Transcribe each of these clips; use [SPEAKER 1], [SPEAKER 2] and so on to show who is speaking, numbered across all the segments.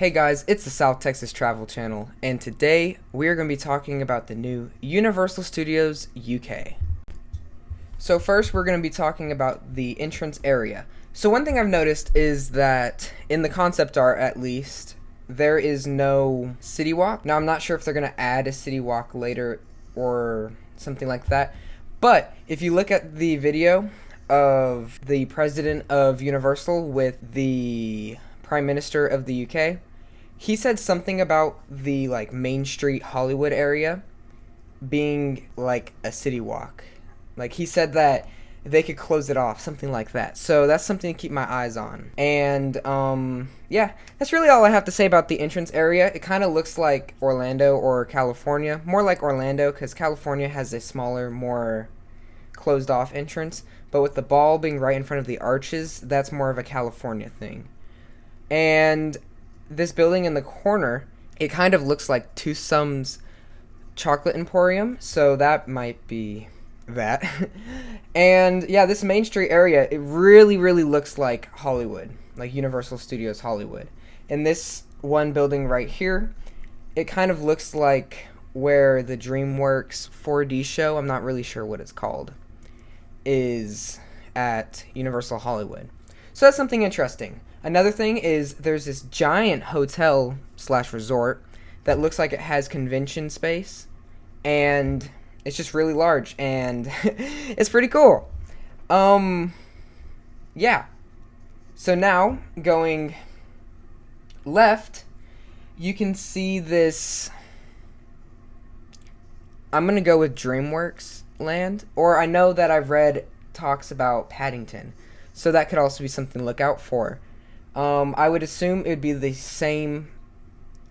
[SPEAKER 1] Hey guys, it's the South Texas Travel Channel, and today we are going to be talking about the new Universal Studios UK. So first we're going to be talking about the entrance area. So one thing I've noticed is that in the concept art at least, there is no city walk. Now I'm not sure if they're going to add a city walk later or something like that, but if you look at the video of the president of Universal with the Prime Minister of the UK, he said something about the Main Street Hollywood area being like a city walk. Like he said that they could close it off, something like that. So that's something to keep my eyes on. And yeah, that's really all I have to say about the entrance area. It kind of looks like Orlando or California, more like Orlando because California has a smaller, more closed off entrance. But with the ball being right in front of the arches, that's more of a California thing. And this building in the corner, it kind of looks like Twosome's Chocolate Emporium, so that might be that. And yeah, this Main Street area, it really looks like Hollywood, like Universal Studios Hollywood. And this one building right here, it kind of looks like where the DreamWorks 4D show, I'm not really sure what it's called, is at Universal Hollywood. So that's something interesting. Another thing is there's this giant hotel / resort that looks like it has convention space, and it's just really large, and it's pretty cool. Yeah. So now, going left, you can see this, I'm going to go with DreamWorks Land, or I know that I've read talks about Paddington, so that could also be something to look out for. I would assume it would be the same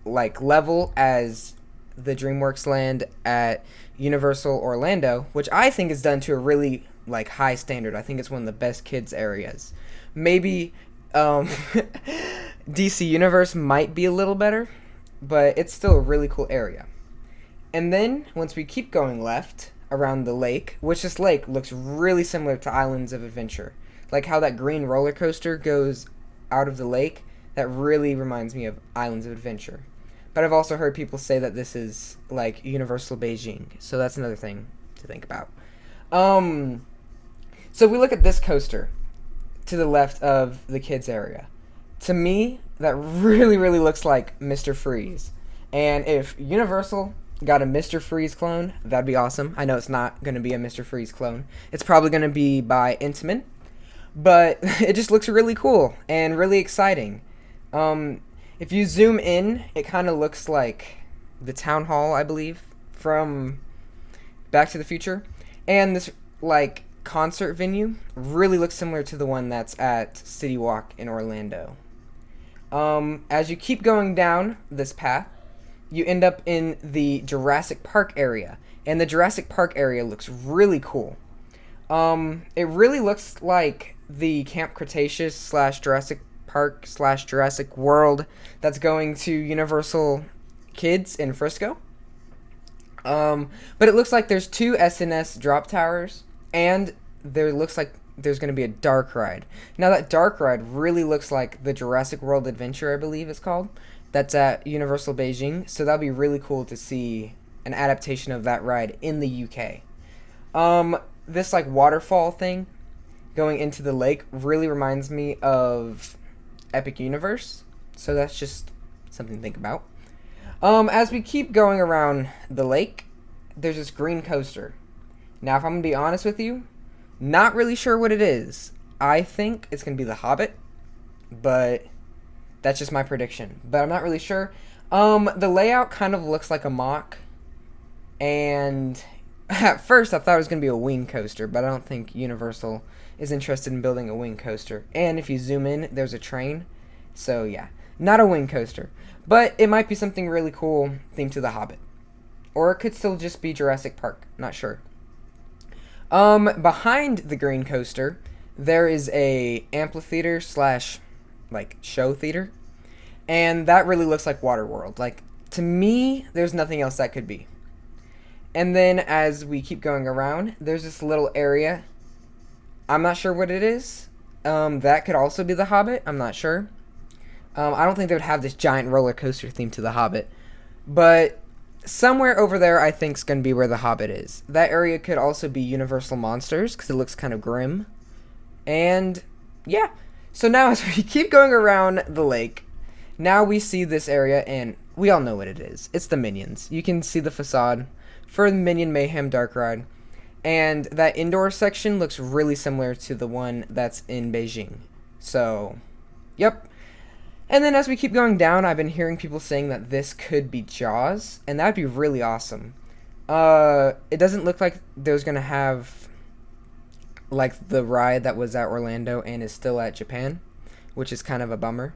[SPEAKER 1] level as the DreamWorks Land at Universal Orlando, which I think is done to a really high standard. I think it's one of the best kids areas. Maybe DC Universe might be a little better, but it's still a really cool area. And then once we keep going left around the lake, which this lake looks really similar to Islands of Adventure, like how that green roller coaster goes out of the lake, that really reminds me of Islands of Adventure. But I've also heard people say that this is like Universal Beijing, so that's another thing to think about. So if we look at this coaster to the left of the kids area, to me that really looks like Mr. Freeze. And if Universal got a Mr. Freeze clone, that'd be awesome. I know it's not going to be a Mr. Freeze clone. It's probably going to be by Intamin. But it just looks really cool and really exciting. If you zoom in, it kind of looks like the town hall, I believe, from Back to the Future. And this concert venue really looks similar to the one that's at City Walk in Orlando. As you keep going down this path, you end up in the Jurassic Park area. And the Jurassic Park area looks really cool. It really looks like the Camp Cretaceous / Jurassic Park / Jurassic World that's going to Universal Kids in Frisco. But it looks like there's 2 SNS drop towers, and there looks like there's going to be a dark ride. Now that dark ride really looks like the Jurassic World Adventure, I believe it's called, that's at Universal Beijing, so that'll be really cool to see an adaptation of that ride in the UK. This waterfall thing going into the lake really reminds me of Epic Universe, so that's just something to think about. As we keep going around the lake, there's this green coaster. Now, if I'm going to be honest with you, not really sure what it is. I think it's going to be The Hobbit, but that's just my prediction. But I'm not really sure. The layout kind of looks like a mock, and at first I thought it was going to be a wing coaster, but I don't think Universal is interested in building a wing coaster. And if you zoom in, there's a train. So yeah, not a wing coaster. But it might be something really cool themed to The Hobbit. Or it could still just be Jurassic Park. Not sure. Behind the green coaster, there is a amphitheater / show theater. And that really looks like Waterworld. To me, there's nothing else that could be. And then as we keep going around, there's this little area. I'm not sure what it is. That could also be The Hobbit. I'm not sure. I don't think they would have this giant roller coaster theme to The Hobbit, but somewhere over there I think is going to be where The Hobbit is. That area could also be Universal Monsters because it looks kind of grim. And yeah, so now as we keep going around the lake, now we see this area and we all know what it is. It's the Minions. You can see the facade for the Minion Mayhem Dark Ride. And that indoor section looks really similar to the one that's in Beijing. So, yep. And then as we keep going down, I've been hearing people saying that this could be Jaws, and that'd be really awesome. It doesn't look like there's gonna have like the ride that was at Orlando and is still at Japan, which is kind of a bummer.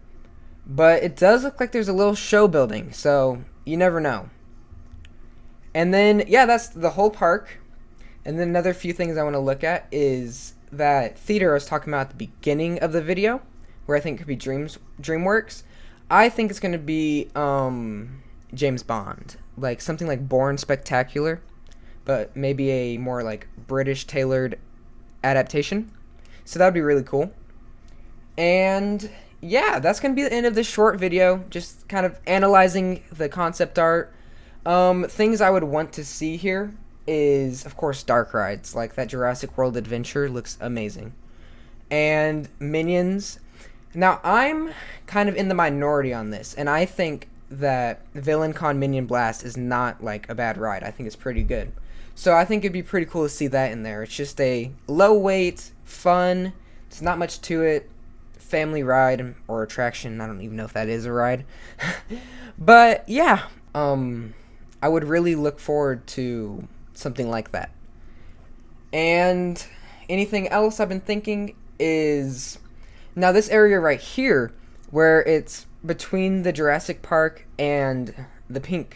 [SPEAKER 1] But it does look like there's a little show building, so you never know. And then, yeah, that's the whole park. And then another few things I want to look at is that theater I was talking about at the beginning of the video, where I think could be DreamWorks. I think it's going to be James Bond, like something like Bourne Spectacular, but maybe a more like British tailored adaptation. So that would be really cool. And yeah, that's going to be the end of this short video, just kind of analyzing the concept art. Things I would want to see here is, of course, dark rides, like that Jurassic World Adventure looks amazing. And Minions. Now, I'm kind of in the minority on this, and I think that Villain Con Minion Blast is not, like, a bad ride. I think it's pretty good. So I think it'd be pretty cool to see that in there. It's just a low-weight, fun, there's not much to it, family ride or attraction. I don't even know if that is a ride. But, yeah, I would really look forward to something like that. And anything else I've been thinking is, now this area right here where it's between the Jurassic Park and the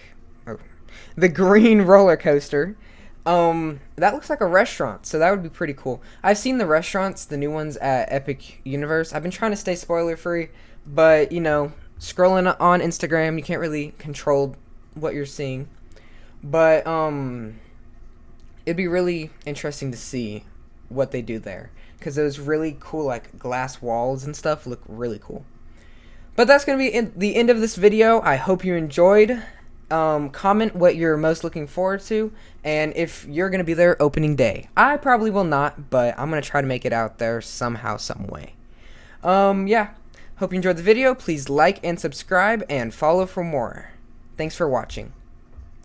[SPEAKER 1] the green roller coaster, that looks like a restaurant, so that would be pretty cool. I've seen the restaurants, the new ones at Epic Universe. I've been trying to stay spoiler free, but you know, scrolling on Instagram, you can't really control what you're seeing. But it'd be really interesting to see what they do there, because those really cool like glass walls and stuff look really cool. But that's going to be the end of this video. I hope you enjoyed. Comment what you're most looking forward to, and if you're going to be there opening day. I probably will not, but I'm going to try to make it out there somehow, some way. Yeah, hope you enjoyed the video. Please like and subscribe and follow for more. Thanks for watching.